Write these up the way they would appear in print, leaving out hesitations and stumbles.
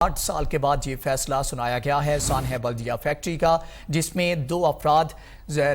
8 سال کے بعد یہ فیصلہ سنایا گیا ہے سانحہ بلدیہ فیکٹری کا، جس میں 2 افراد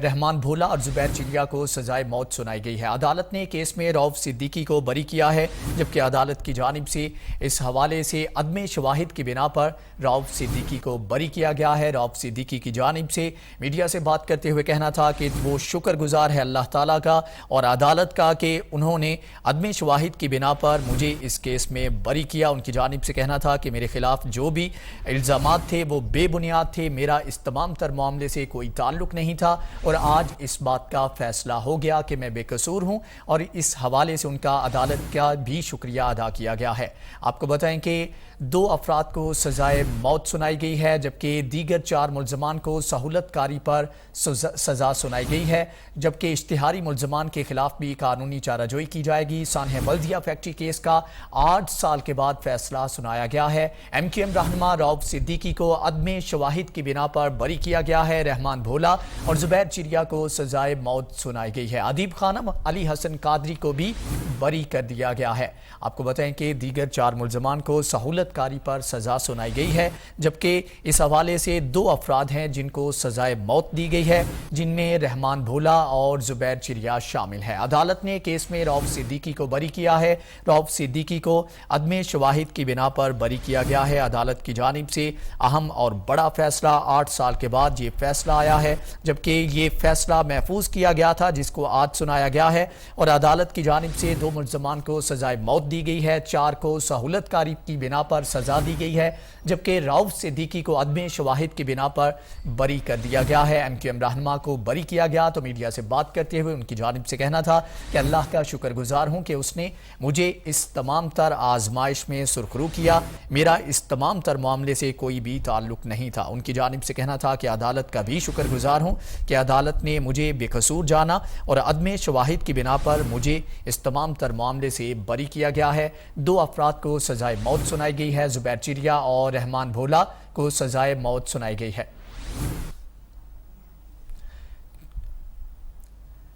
رحمان بھولا اور زبیر چڑیا کو سزائے موت سنائی گئی ہے۔ عدالت نے کیس میں رؤف صدیقی کو بری کیا ہے، جبکہ عدالت کی جانب سے اس حوالے سے عدم شواہد کی بنا پر رؤف صدیقی کو بری کیا گیا ہے۔ رؤف صدیقی کی جانب سے میڈیا سے بات کرتے ہوئے کہنا تھا کہ وہ شکر گزار ہے اللہ تعالیٰ کا اور عدالت کا کہ انہوں نے عدم شواہد کی بنا پر مجھے اس کیس میں بری کیا۔ ان کی جانب سے کہنا تھا کہ میرے خلاف جو بھی الزامات تھے وہ بے بنیاد تھے، میرا اس تمام تر معاملے سے کوئی تعلق نہیں تھا اور آج اس بات کا فیصلہ ہو گیا کہ میں بے قصور ہوں، اور اس حوالے سے ان کا عدالت کا بھی شکریہ ادا کیا گیا ہے۔ آپ کو بتائیں کہ 2 افراد کو سزائے موت سنائی گئی ہے، جبکہ دیگر 4 ملزمان کو سہولت کاری پر سزا سنائی گئی ہے، جبکہ اشتہاری ملزمان کے خلاف بھی قانونی چارہ جوئی کی جائے گی۔ سانحہ بلدیہ فیکٹری کیس کا 8 سال کے بعد فیصلہ سنایا گیا ہے۔ MQM رہنما رؤف صدیقی کو عدم شواہد کی بنا پر بری کیا گیا ہے۔ رحمان بھولا اور زبیر چڑیا کو سزائے موت سنائی گئی ہے۔ ادیب خانم علی حسن قادری کو بھی بری کر دیا گیا ہے۔ آپ کو بتائیں کہ دیگر 4 ملزمان کو سہولت کاری پر سزا سنائی گئی ہے، جبکہ اس حوالے سے 2 افراد ہیں جن کو سزائے موت دی گئی ہے، جن میں رحمان بھولا اور زبیر چڑیا شامل ہے۔ عدالت نے کیس میں رؤف صدیقی کو بری کیا ہے۔ رؤف صدیقی کو عدم شواہد کی بنا پر بری کیا گیا ہے۔ عدالت کی جانب سے اہم اور بڑا فیصلہ 8 سال کے بعد یہ فیصلہ آیا ہے، جبکہ یہ فیصلہ محفوظ کیا گیا تھا جس کو آج سنایا گیا ہے، اور عدالت کی جانب سے 2 ملزمان کو سزائے موت دی گئی ہے، 4 کو سہولت کاری کی بنا پر سزا دی گئی ہے، جبکہ رؤف صدیقی کو عدم شواہد کی بنا پر بری کر دیا گیا ہے۔ MQM رہنما کو بری کیا گیا تو میڈیا سے بات کرتے ہوئے ان کی جانب سے کہنا تھا کہ اللہ کا شکر گزار ہوں کہ اس نے مجھے اس تمام تر آزمائش میں سرخرو کیا، میرا اس تمام تر معاملے سے کوئی بھی تعلق نہیں تھا۔ ان کی جانب سے کہنا تھا کہ عدالت کا بھی شکر گزار ہوں کہ عدالت نے مجھے بے قصور جانا اور عدم شواہد کی بنا پر مجھے اس تمام تر معاملے سے بری کیا گیا ہے۔ 2 افراد کو سزائے موت سنائی گئی ہے، زبیر چڑیا اور رحمان بھولا کو سزائے موت سنائی گئی ہے۔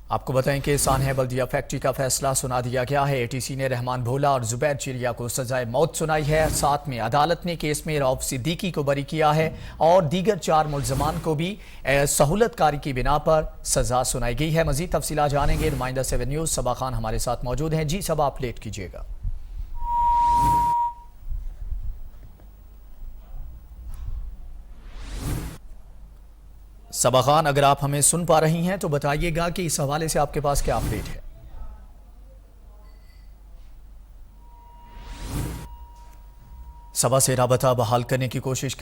آپ کو بتائیں کہ سانحہ بلدیہ فیکٹری کا فیصلہ سنا دیا گیا ہے۔ ATC نے رحمان بھولا اور زبیر چڑیا کو سزائے موت سنائی ہے، ساتھ میں عدالت نے کیس میں رؤف صدیقی کو بری کیا ہے اور دیگر 4 ملزمان کو بھی سہولت کاری کی بنا پر سزا سنائی گئی ہے۔ مزید تفصیلات جانیں گے، نمائندہ 7 نیوز صبا خان ہمارے ساتھ موجود ہیں۔ جی صبا، اپڈیٹ کیجیے گا۔ صبا خان، اگر آپ ہمیں سن پا رہی ہیں تو بتائیے گا کہ اس حوالے سے آپ کے پاس کیا اپڈیٹ ہے؟ صبا سے رابطہ بحال کرنے کی کوشش